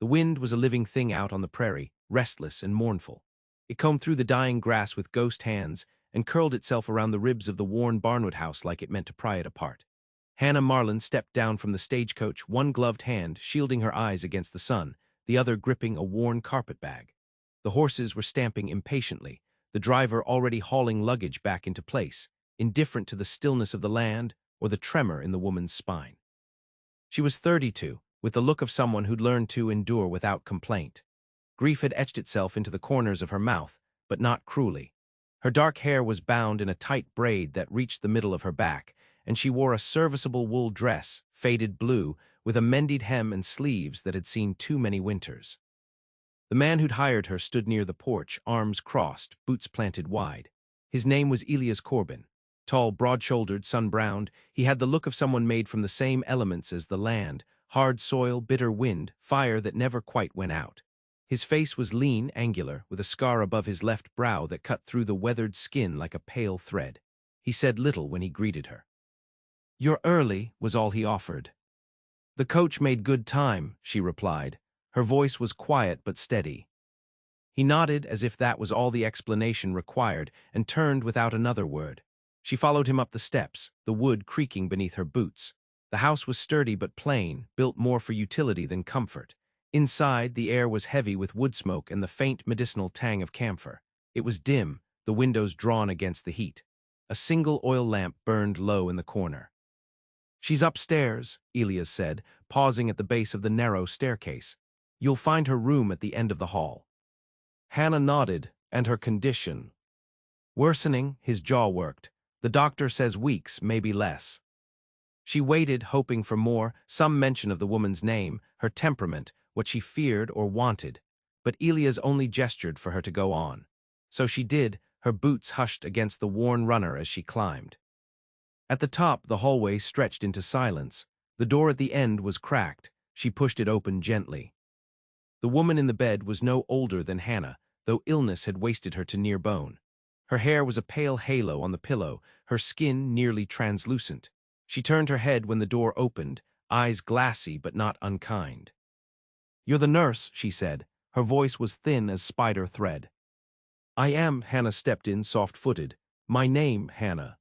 The wind was a living thing out on the prairie, restless and mournful. It combed through the dying grass with ghost hands and curled itself around the ribs of the worn barnwood house like it meant to pry it apart. Hannah Marlin stepped down from the stagecoach, one gloved hand shielding her eyes against the sun, the other gripping a worn carpet bag. The horses were stamping impatiently, the driver already hauling luggage back into place, indifferent to the stillness of the land or the tremor in the woman's spine. She was 32, with the look of someone who'd learned to endure without complaint. Grief had etched itself into the corners of her mouth, but not cruelly. Her dark hair was bound in a tight braid that reached the middle of her back, and she wore a serviceable wool dress, faded blue, with a mended hem and sleeves that had seen too many winters. The man who'd hired her stood near the porch, arms crossed, boots planted wide. His name was Elias Corbin. Tall, broad-shouldered, sun-browned, he had the look of someone made from the same elements as the land: hard soil, bitter wind, fire that never quite went out. His face was lean, angular, with a scar above his left brow that cut through the weathered skin like a pale thread. He said little when he greeted her. "You're early," was all he offered. "The coach made good time," she replied. Her voice was quiet but steady. He nodded as if that was all the explanation required and turned without another word. She followed him up the steps, the wood creaking beneath her boots. The house was sturdy but plain, built more for utility than comfort. Inside, the air was heavy with wood smoke and the faint medicinal tang of camphor. It was dim, the windows drawn against the heat. A single oil lamp burned low in the corner. "She's upstairs," Elias said, pausing at the base of the narrow staircase. "You'll find her room at the end of the hall." Hannah nodded, and her condition. "Worsening," his jaw worked. "The doctor says weeks, maybe less." She waited, hoping for more, some mention of the woman's name, her temperament, what she feared or wanted. But Elias only gestured for her to go on. So she did, her boots hushed against the worn runner as she climbed. At the top, the hallway stretched into silence. The door at the end was cracked. She pushed it open gently. The woman in the bed was no older than Hannah, though illness had wasted her to near bone. Her hair was a pale halo on the pillow, her skin nearly translucent. She turned her head when the door opened, eyes glassy but not unkind. "You're the nurse," she said. Her voice was thin as spider thread. "I am," Hannah stepped in, soft-footed. "My name, Hannah."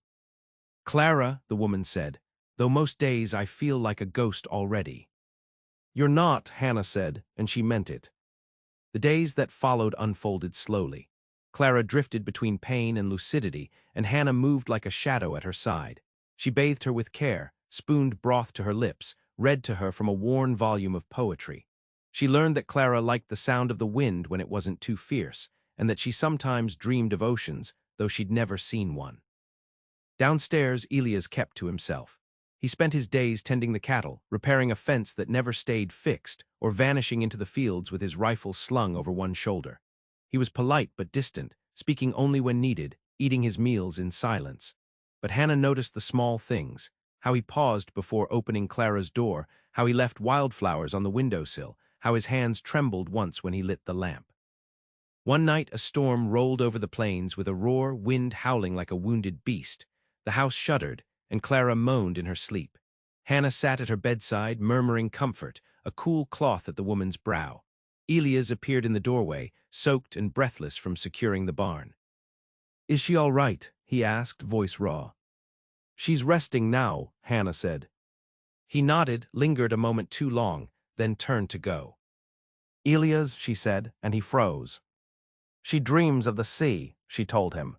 "Clara," the woman said, "though most days I feel like a ghost already." "You're not," Hannah said, and she meant it. The days that followed unfolded slowly. Clara drifted between pain and lucidity, and Hannah moved like a shadow at her side. She bathed her with care, spooned broth to her lips, read to her from a worn volume of poetry. She learned that Clara liked the sound of the wind when it wasn't too fierce, and that she sometimes dreamed of oceans, though she'd never seen one. Downstairs, Elias kept to himself. He spent his days tending the cattle, repairing a fence that never stayed fixed, or vanishing into the fields with his rifle slung over one shoulder. He was polite but distant, speaking only when needed, eating his meals in silence. But Hannah noticed the small things: how he paused before opening Clara's door, how he left wildflowers on the windowsill, how his hands trembled once when he lit the lamp. One night a storm rolled over the plains with a roar, wind howling like a wounded beast. The house shuddered, and Clara moaned in her sleep. Hannah sat at her bedside, murmuring comfort, a cool cloth at the woman's brow. Elias appeared in the doorway, soaked and breathless from securing the barn. "Is she all right?" he asked, voice raw. "She's resting now," Hannah said. He nodded, lingered a moment too long, then turned to go. "Elias," she said, and he froze. "She dreams of the sea," she told him.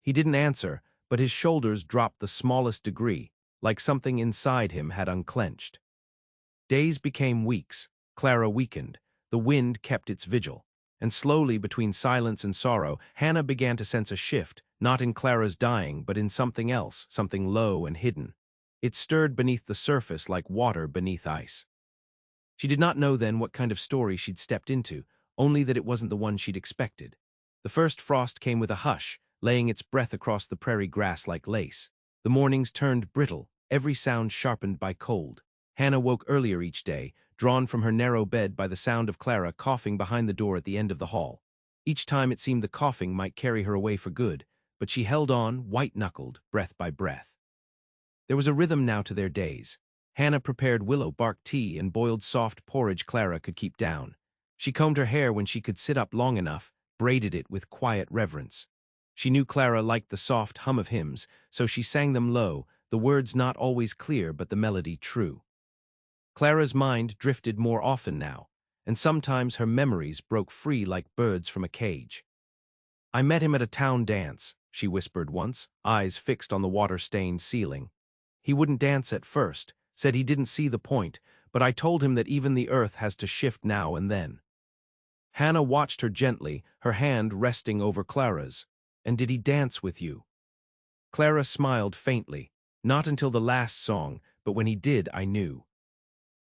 He didn't answer, but his shoulders dropped the smallest degree, like something inside him had unclenched. Days became weeks. Clara weakened. The wind kept its vigil. And slowly, between silence and sorrow, Hannah began to sense a shift, not in Clara's dying, but in something else, something low and hidden. It stirred beneath the surface like water beneath ice. She did not know then what kind of story she'd stepped into, only that it wasn't the one she'd expected. The first frost came with a hush, laying its breath across the prairie grass like lace. The mornings turned brittle, every sound sharpened by cold. Hannah woke earlier each day, drawn from her narrow bed by the sound of Clara coughing behind the door at the end of the hall. Each time it seemed the coughing might carry her away for good, but she held on, white-knuckled, breath by breath. There was a rhythm now to their days. Hannah prepared willow bark tea and boiled soft porridge Clara could keep down. She combed her hair when she could sit up long enough, braided it with quiet reverence. She knew Clara liked the soft hum of hymns, so she sang them low, the words not always clear but the melody true. Clara's mind drifted more often now, and sometimes her memories broke free like birds from a cage. "I met him at a town dance," she whispered once, eyes fixed on the water-stained ceiling. "He wouldn't dance at first, said he didn't see the point, but I told him that even the earth has to shift now and then." Hannah watched her gently, her hand resting over Clara's. "And did he dance with you?" Clara smiled faintly. "Not until the last song, but when he did, I knew."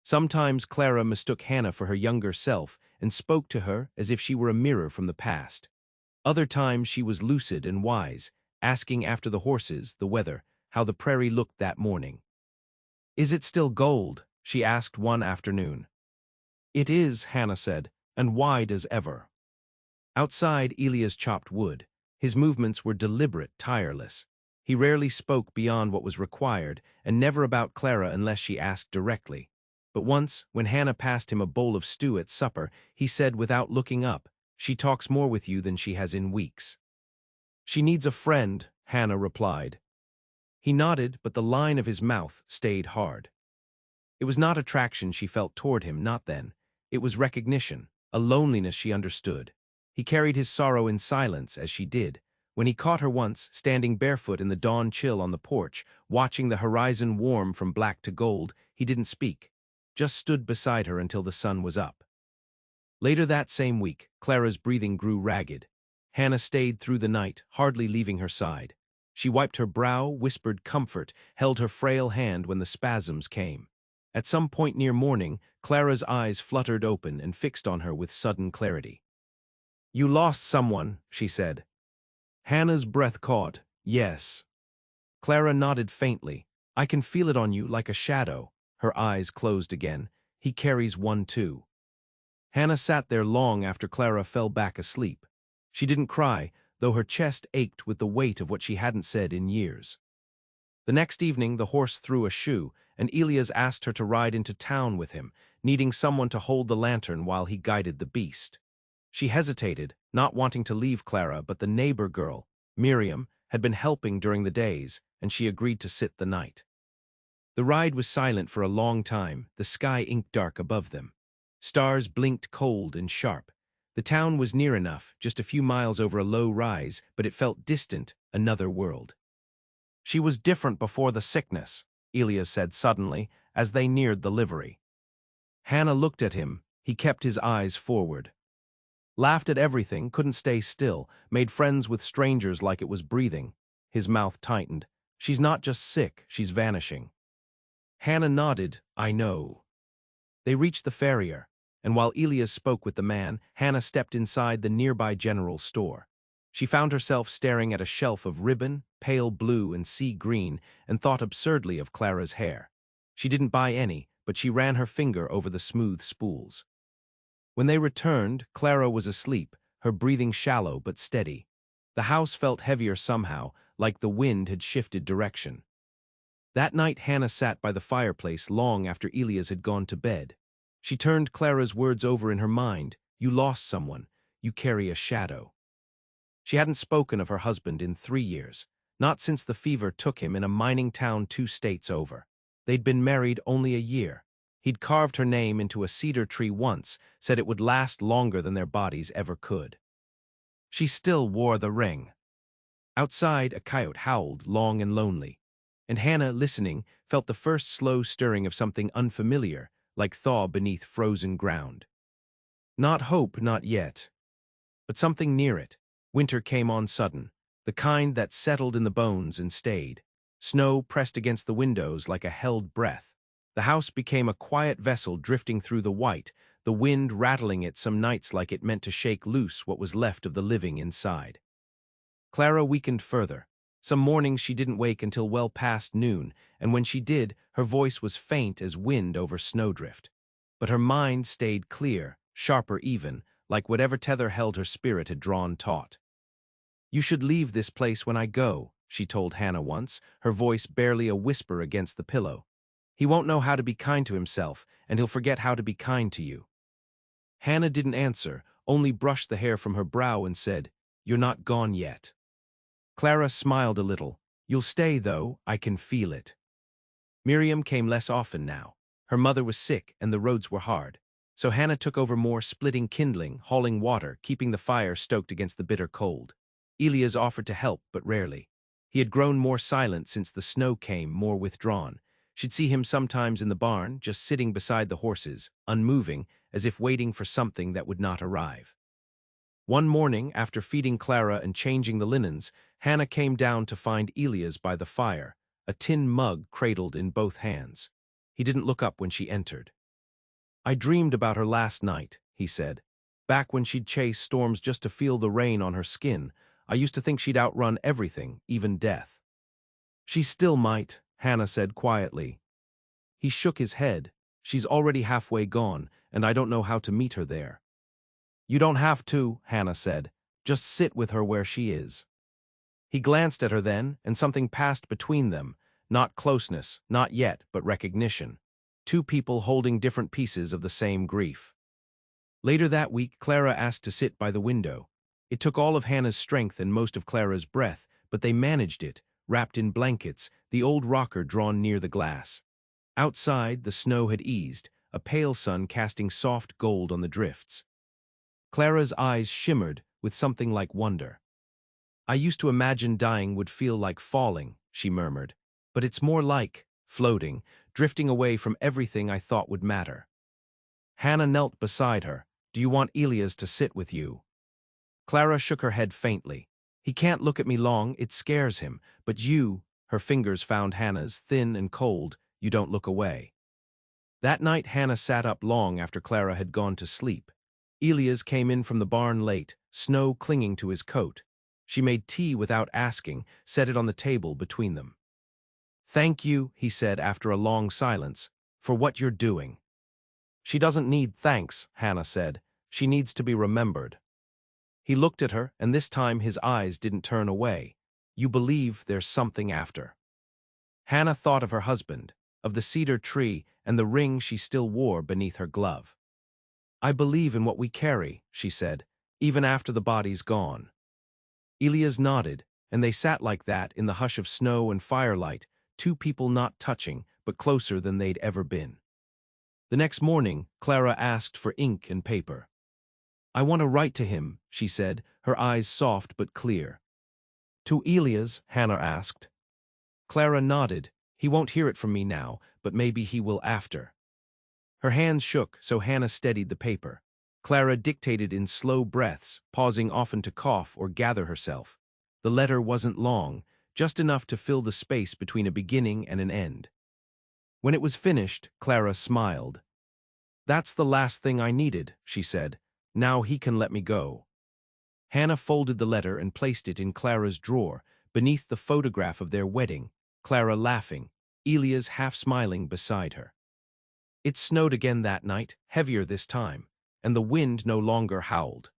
Sometimes Clara mistook Hannah for her younger self and spoke to her as if she were a mirror from the past. Other times she was lucid and wise, asking after the horses, the weather, how the prairie looked that morning. "Is it still gold?" she asked one afternoon. "It is," Hannah said, "and wide as ever." Outside, Elias chopped wood. His movements were deliberate, tireless. He rarely spoke beyond what was required, and never about Clara unless she asked directly. But once, when Hannah passed him a bowl of stew at supper, he said without looking up, "She talks more with you than she has in weeks." "She needs a friend," Hannah replied. He nodded, but the line of his mouth stayed hard. It was not attraction she felt toward him, not then. It was recognition, a loneliness she understood. He carried his sorrow in silence, as she did. When he caught her once, standing barefoot in the dawn chill on the porch, watching the horizon warm from black to gold, he didn't speak, just stood beside her until the sun was up. Later that same week, Clara's breathing grew ragged. Hannah stayed through the night, hardly leaving her side. She wiped her brow, whispered comfort, held her frail hand when the spasms came. At some point near morning, Clara's eyes fluttered open and fixed on her with sudden clarity. "You lost someone," she said. Hannah's breath caught. "Yes." Clara nodded faintly. "I can feel it on you like a shadow." Her eyes closed again. "He carries one too." Hannah sat there long after Clara fell back asleep. She didn't cry, though her chest ached with the weight of what she hadn't said in years. The next evening, the horse threw a shoe, and Elias asked her to ride into town with him, needing someone to hold the lantern while he guided the beast. She hesitated, not wanting to leave Clara, but the neighbor girl, Miriam, had been helping during the days, and she agreed to sit the night. The ride was silent for a long time, the sky ink-dark above them. Stars blinked cold and sharp. The town was near enough, just a few miles over a low rise, but it felt distant, another world. "She was different before the sickness," Elias said suddenly, as they neared the livery. Hannah looked at him. He kept his eyes forward. "Laughed at everything, couldn't stay still, made friends with strangers like it was breathing." His mouth tightened. "She's not just sick, she's vanishing." Hannah nodded. "I know." They reached the farrier, and while Elias spoke with the man, Hannah stepped inside the nearby general store. She found herself staring at a shelf of ribbon, pale blue and sea green, and thought absurdly of Clara's hair. She didn't buy any, but she ran her finger over the smooth spools. When they returned, Clara was asleep, her breathing shallow but steady. The house felt heavier somehow, like the wind had shifted direction. That night Hannah sat by the fireplace long after Elias had gone to bed. She turned Clara's words over in her mind. "You lost someone. You carry a shadow." She hadn't spoken of her husband in 3 years, not since the fever took him in a mining town 2 states over. They'd been married only a year. He'd carved her name into a cedar tree once, said it would last longer than their bodies ever could. She still wore the ring. Outside, a coyote howled, long and lonely. And Hannah, listening, felt the first slow stirring of something unfamiliar, like thaw beneath frozen ground. Not hope, not yet, but something near it. Winter came on sudden, the kind that settled in the bones and stayed. Snow pressed against the windows like a held breath. The house became a quiet vessel drifting through the white, the wind rattling it some nights like it meant to shake loose what was left of the living inside. Clara weakened further. Some mornings she didn't wake until well past noon, and when she did, her voice was faint as wind over snowdrift. But her mind stayed clear, sharper even, like whatever tether held her spirit had drawn taut. "You should leave this place when I go," she told Hannah once, her voice barely a whisper against the pillow. He won't know how to be kind to himself, and he'll forget how to be kind to you." Hannah didn't answer, only brushed the hair from her brow and said, "You're not gone yet." Clara smiled a little. "You'll stay, though, I can feel it." Miriam came less often now. Her mother was sick and the roads were hard. So Hannah took over more, splitting kindling, hauling water, keeping the fire stoked against the bitter cold. Elias offered to help, but rarely. He had grown more silent since the snow came, more withdrawn. She'd see him sometimes in the barn, just sitting beside the horses, unmoving, as if waiting for something that would not arrive. One morning, after feeding Clara and changing the linens, Hannah came down to find Elias by the fire, a tin mug cradled in both hands. He didn't look up when she entered. "I dreamed about her last night," he said. "Back when she'd chase storms just to feel the rain on her skin, I used to think she'd outrun everything, even death." "She still might," Hannah said quietly. He shook his head. "She's already halfway gone, and I don't know how to meet her there." "You don't have to," Hannah said. "Just sit with her where she is." He glanced at her then, and something passed between them. Not closeness, not yet, but recognition. Two people holding different pieces of the same grief. Later that week, Clara asked to sit by the window. It took all of Hannah's strength and most of Clara's breath, but they managed it, wrapped in blankets, the old rocker drawn near the glass. Outside, the snow had eased, a pale sun casting soft gold on the drifts. Clara's eyes shimmered with something like wonder. "I used to imagine dying would feel like falling," she murmured. "But it's more like floating, drifting away from everything I thought would matter." Hannah knelt beside her. "Do you want Elias to sit with you?" Clara shook her head faintly. "He can't look at me long, it scares him. But you," her fingers found Hannah's, thin and cold, "you don't look away." That night Hannah sat up long after Clara had gone to sleep. Elias came in from the barn late, snow clinging to his coat. She made tea without asking, set it on the table between them. "Thank you," he said after a long silence, "for what you're doing." "She doesn't need thanks," Hannah said. "She needs to be remembered." He looked at her, and this time his eyes didn't turn away. "You believe there's something after." Hannah thought of her husband, of the cedar tree and the ring she still wore beneath her glove. "I believe in what we carry," she said, "even after the body's gone." Elias nodded, and they sat like that in the hush of snow and firelight, two people not touching, but closer than they'd ever been. The next morning, Clara asked for ink and paper. "I want to write to him," she said, her eyes soft but clear. "To Elias?" Hannah asked. Clara nodded. "He won't hear it from me now, but maybe he will after." Her hands shook, so Hannah steadied the paper. Clara dictated in slow breaths, pausing often to cough or gather herself. The letter wasn't long, just enough to fill the space between a beginning and an end. When it was finished, Clara smiled. "That's the last thing I needed," she said. "Now he can let me go." Hannah folded the letter and placed it in Clara's drawer, beneath the photograph of their wedding, Clara laughing, Elias half-smiling beside her. It snowed again that night, heavier this time, and the wind no longer howled.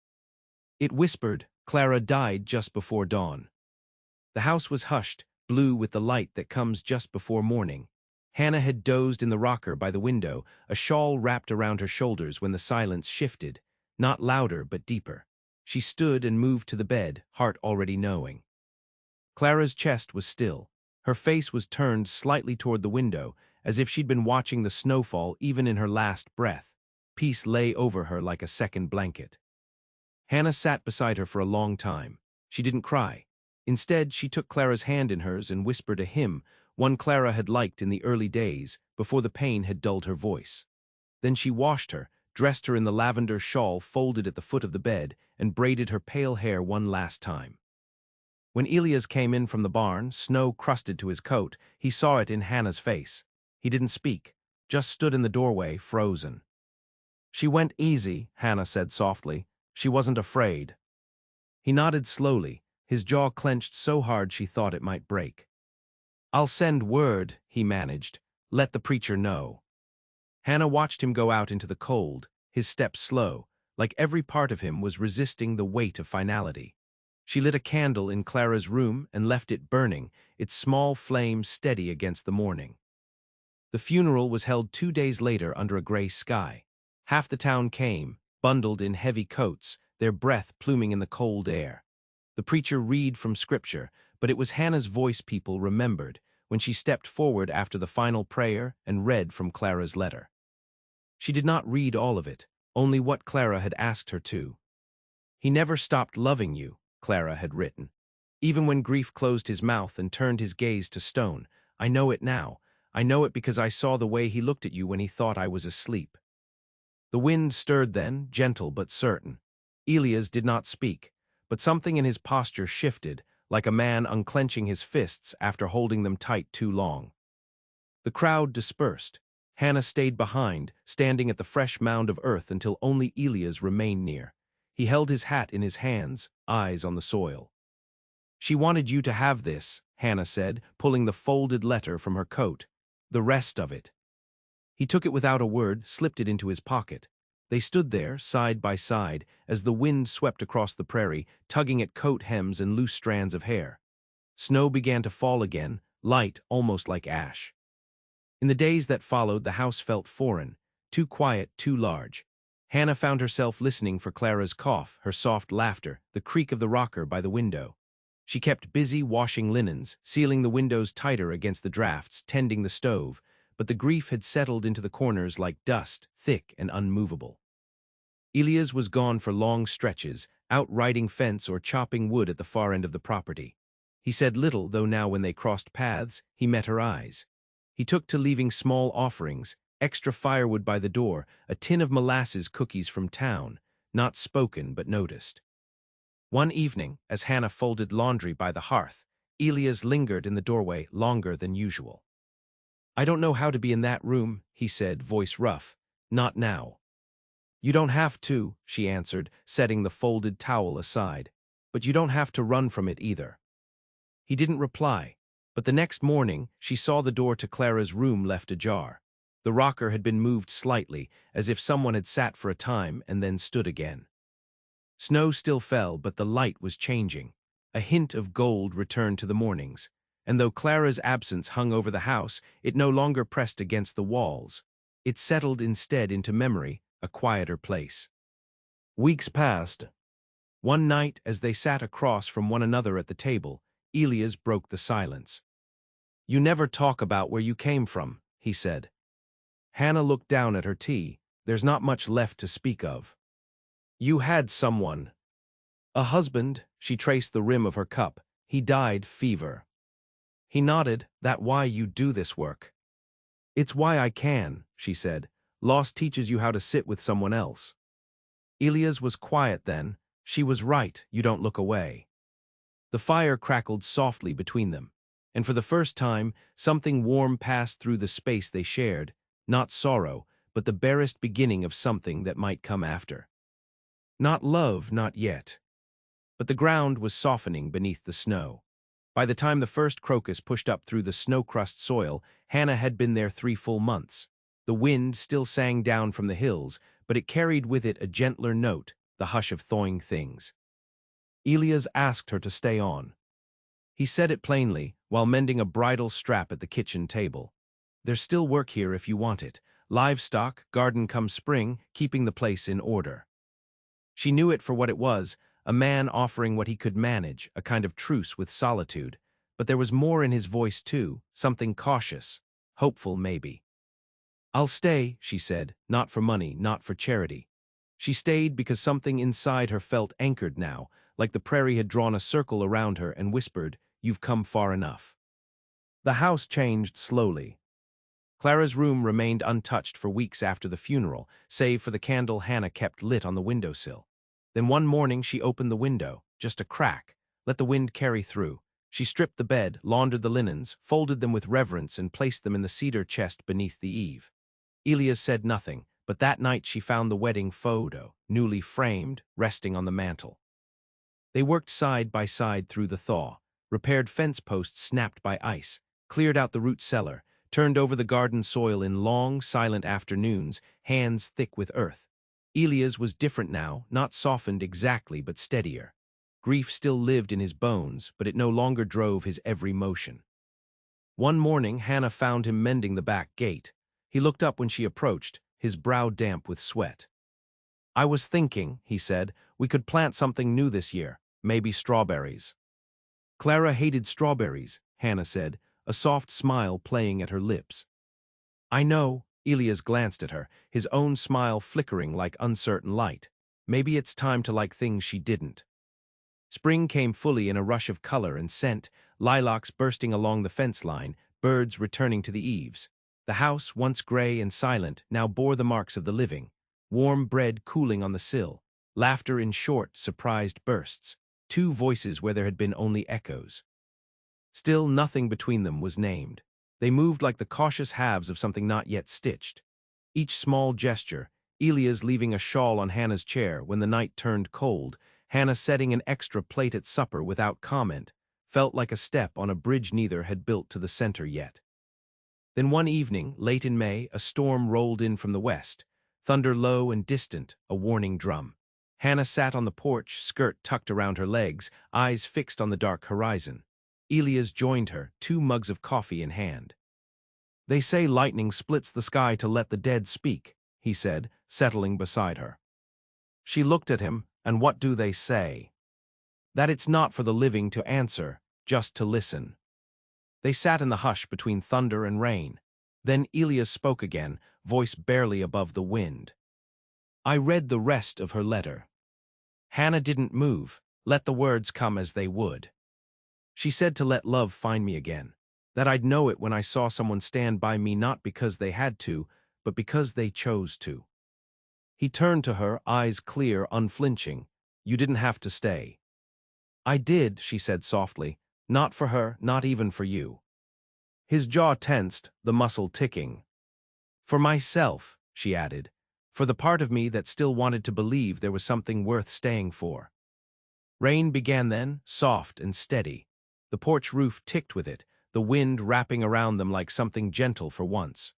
It whispered, "Clara died just before dawn." The house was hushed, blue with the light that comes just before morning. Hannah had dozed in the rocker by the window, a shawl wrapped around her shoulders when the silence shifted, not louder but deeper. She stood and moved to the bed, heart already knowing. Clara's chest was still. Her face was turned slightly toward the window, as if she'd been watching the snowfall even in her last breath. Peace lay over her like a second blanket. Hannah sat beside her for a long time. She didn't cry. Instead, she took Clara's hand in hers and whispered a hymn, one Clara had liked in the early days, before the pain had dulled her voice. Then she washed her, dressed her in the lavender shawl folded at the foot of the bed, and braided her pale hair one last time. When Elias came in from the barn, snow crusted to his coat, he saw it in Hannah's face. He didn't speak, just stood in the doorway, frozen. "She went easy," Hannah said softly. "She wasn't afraid." He nodded slowly, his jaw clenched so hard she thought it might break. "I'll send word," he managed. "Let the preacher know." Hannah watched him go out into the cold, his steps slow, like every part of him was resisting the weight of finality. She lit a candle in Clara's room and left it burning, its small flame steady against the morning. The funeral was held 2 days later under a gray sky. Half the town came, bundled in heavy coats, their breath pluming in the cold air. The preacher read from scripture, but it was Hannah's voice people remembered when she stepped forward after the final prayer and read from Clara's letter. She did not read all of it, only what Clara had asked her to. "He never stopped loving you," Clara had written. "Even when grief closed his mouth and turned his gaze to stone. I know it now. I know it because I saw the way he looked at you when he thought I was asleep." The wind stirred then, gentle but certain. Elias did not speak, but something in his posture shifted, like a man unclenching his fists after holding them tight too long. The crowd dispersed. Hannah stayed behind, standing at the fresh mound of earth until only Elias remained near. He held his hat in his hands, eyes on the soil. "She wanted you to have this," Hannah said, pulling the folded letter from her coat. "The rest of it." He took it without a word, slipped it into his pocket. They stood there, side by side, as the wind swept across the prairie, tugging at coat hems and loose strands of hair. Snow began to fall again, light, almost like ash. In the days that followed, the house felt foreign, too quiet, too large. Hannah found herself listening for Clara's cough, her soft laughter, the creak of the rocker by the window. She kept busy washing linens, sealing the windows tighter against the drafts, tending the stove, but the grief had settled into the corners like dust, thick and unmovable. Elias was gone for long stretches, out riding fence or chopping wood at the far end of the property. He said little, though now when they crossed paths, he met her eyes. He took to leaving small offerings, extra firewood by the door, a tin of molasses cookies from town, not spoken but noticed. One evening, as Hannah folded laundry by the hearth, Elias lingered in the doorway longer than usual. "I don't know how to be in that room," he said, voice rough. "Not now." "You don't have to," she answered, setting the folded towel aside. "But you don't have to run from it either." He didn't reply, but the next morning she saw the door to Clara's room left ajar. The rocker had been moved slightly, as if someone had sat for a time and then stood again. Snow still fell, but the light was changing. A hint of gold returned to the mornings, and though Clara's absence hung over the house, it no longer pressed against the walls. It settled instead into memory, a quieter place. Weeks passed. One night, as they sat across from one another at the table, Elias broke the silence. "You never talk about where you came from," he said. Hannah looked down at her tea. "There's not much left to speak of." "You had someone." "A husband," she traced the rim of her cup. "He died fever." He nodded. "That why you do this work?" "It's why I can," she said. "Loss teaches you how to sit with someone else." Elias was quiet then. She was right, you don't look away. The fire crackled softly between them, and for the first time, something warm passed through the space they shared, not sorrow, but the barest beginning of something that might come after. Not love, not yet. But the ground was softening beneath the snow. By the time the first crocus pushed up through the snow-crust soil, Hannah had been there 3 full months. The wind still sang down from the hills, but it carried with it a gentler note, the hush of thawing things. Elias asked her to stay on. He said it plainly, while mending a bridle strap at the kitchen table. "There's still work here if you want it. Livestock, garden come spring, keeping the place in order." She knew it for what it was, a man offering what he could manage, a kind of truce with solitude. But there was more in his voice too, something cautious, hopeful maybe. "I'll stay," she said, "not for money, not for charity." She stayed because something inside her felt anchored now, like the prairie had drawn a circle around her and whispered, "You've come far enough." The house changed slowly. Clara's room remained untouched for weeks after the funeral, save for the candle Hannah kept lit on the windowsill. Then one morning she opened the window, just a crack, let the wind carry through. She stripped the bed, laundered the linens, folded them with reverence and placed them in the cedar chest beneath the eave. Elias said nothing, but that night she found the wedding photo, newly framed, resting on the mantel. They worked side by side through the thaw, repaired fence posts snapped by ice, cleared out the root cellar, turned over the garden soil in long, silent afternoons, hands thick with earth. Elias was different now, not softened exactly, but steadier. Grief still lived in his bones, but it no longer drove his every motion. One morning, Hannah found him mending the back gate. He looked up when she approached, his brow damp with sweat. "I was thinking," he said, "we could plant something new this year, maybe strawberries." "Clara hated strawberries," Hannah said, a soft smile playing at her lips. "I know," Elias glanced at her, his own smile flickering like uncertain light. "Maybe it's time to like things she didn't." Spring came fully in a rush of color and scent, lilacs bursting along the fence line, birds returning to the eaves. The house, once gray and silent, now bore the marks of the living. Warm bread cooling on the sill, laughter in short, surprised bursts, two voices where there had been only echoes. Still nothing between them was named. They moved like the cautious halves of something not yet stitched. Each small gesture, Elias leaving a shawl on Hannah's chair when the night turned cold, Hannah setting an extra plate at supper without comment, felt like a step on a bridge neither had built to the center yet. Then one evening, late in May, a storm rolled in from the west, thunder low and distant, a warning drum. Hannah sat on the porch, skirt tucked around her legs, eyes fixed on the dark horizon. Elias joined her, 2 mugs of coffee in hand. "They say lightning splits the sky to let the dead speak," he said, settling beside her. She looked at him, "And what do they say?" "That it's not for the living to answer, just to listen." They sat in the hush between thunder and rain. Then Elias spoke again, voice barely above the wind. I read the rest of her letter. Hannah didn't move, let the words come as they would. She said to let love find me again, that I'd know it when I saw someone stand by me not because they had to, but because they chose to. He turned to her, eyes clear, unflinching. "You didn't have to stay." "I did," she said softly. "Not for her, not even for you." His jaw tensed, the muscle ticking. "For myself," she added, "for the part of me that still wanted to believe there was something worth staying for." Rain began then, soft and steady. The porch roof ticked with it, the wind wrapping around them like something gentle for once.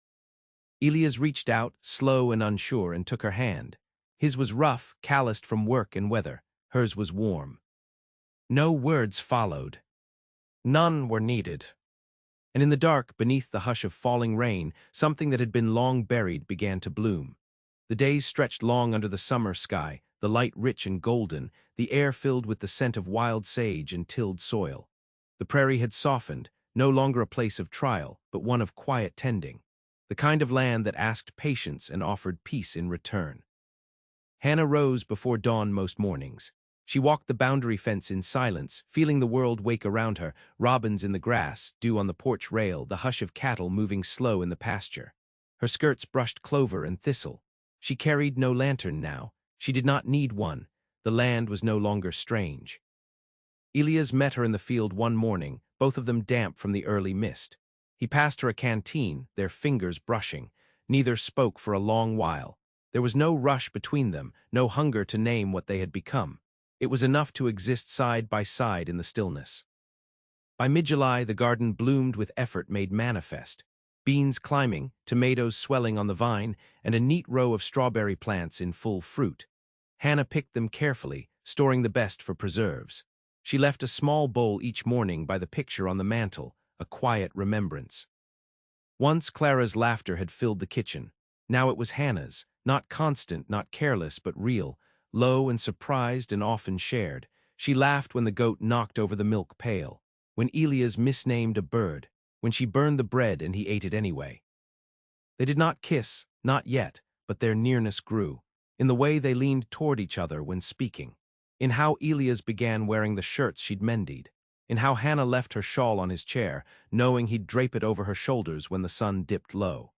Elias reached out, slow and unsure, and took her hand. His was rough, calloused from work and weather. Hers was warm. No words followed. None were needed. And in the dark, beneath the hush of falling rain, something that had been long buried began to bloom. The days stretched long under the summer sky, the light rich and golden, the air filled with the scent of wild sage and tilled soil. The prairie had softened, no longer a place of trial, but one of quiet tending, the kind of land that asked patience and offered peace in return. Hannah rose before dawn most mornings. She walked the boundary fence in silence, feeling the world wake around her, robins in the grass, dew on the porch rail, the hush of cattle moving slow in the pasture. Her skirts brushed clover and thistle. She carried no lantern now. She did not need one. The land was no longer strange. Elias met her in the field one morning, both of them damp from the early mist. He passed her a canteen, their fingers brushing. Neither spoke for a long while. There was no rush between them, no hunger to name what they had become. It was enough to exist side by side in the stillness. By mid-July, the garden bloomed with effort made manifest. Beans climbing, tomatoes swelling on the vine, and a neat row of strawberry plants in full fruit. Hannah picked them carefully, storing the best for preserves. She left a small bowl each morning by the picture on the mantel, a quiet remembrance. Once Clara's laughter had filled the kitchen. Now it was Hannah's, not constant, not careless, but real, low and surprised and often shared. She laughed when the goat knocked over the milk pail, when Elias misnamed a bird, when she burned the bread and he ate it anyway. They did not kiss, not yet, but their nearness grew, in the way they leaned toward each other when speaking, in how Elias began wearing the shirts she'd mended, in how Hannah left her shawl on his chair, knowing he'd drape it over her shoulders when the sun dipped low.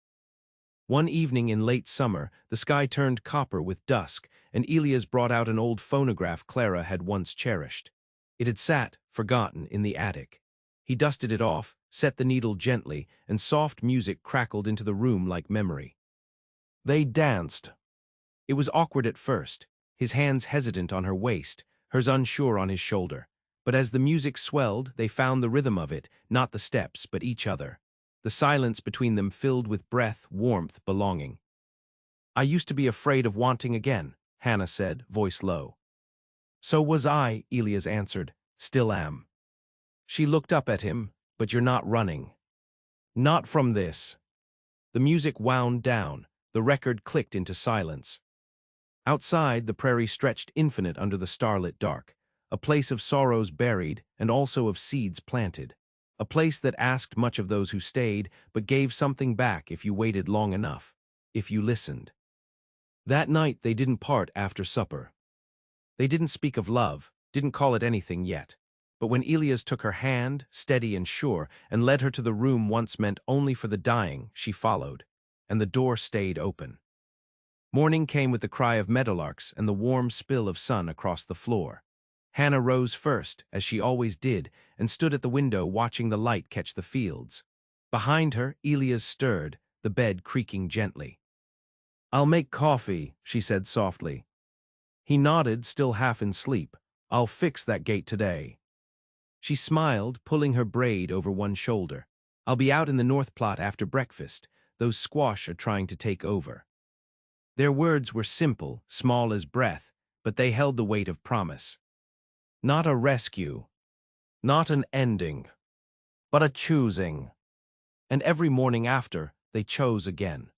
One evening in late summer, the sky turned copper with dusk, and Elias brought out an old phonograph Clara had once cherished. It had sat, forgotten, in the attic. He dusted it off, set the needle gently, and soft music crackled into the room like memory. They danced. It was awkward at first, his hands hesitant on her waist, hers unsure on his shoulder. But as the music swelled, they found the rhythm of it, not the steps, but each other. The silence between them filled with breath, warmth, belonging. I used to be afraid of wanting again, Hannah said, voice low. So was I, Elias answered, still am. She looked up at him, but you're not running. Not from this. The music wound down, the record clicked into silence. Outside, the prairie stretched infinite under the starlit dark, a place of sorrows buried and also of seeds planted, a place that asked much of those who stayed, but gave something back if you waited long enough, if you listened. That night they didn't part after supper. They didn't speak of love, didn't call it anything yet. But when Elias took her hand, steady and sure, and led her to the room once meant only for the dying, she followed, and the door stayed open. Morning came with the cry of meadowlarks and the warm spill of sun across the floor. Hannah rose first, as she always did, and stood at the window watching the light catch the fields. Behind her, Elias stirred, the bed creaking gently. "I'll make coffee," she said softly. He nodded, still half in sleep. "I'll fix that gate today." She smiled, pulling her braid over one shoulder. "I'll be out in the North Plot after breakfast. Those squash are trying to take over." Their words were simple, small as breath, but they held the weight of promise. Not a rescue, not an ending, but a choosing. And every morning after, they chose again.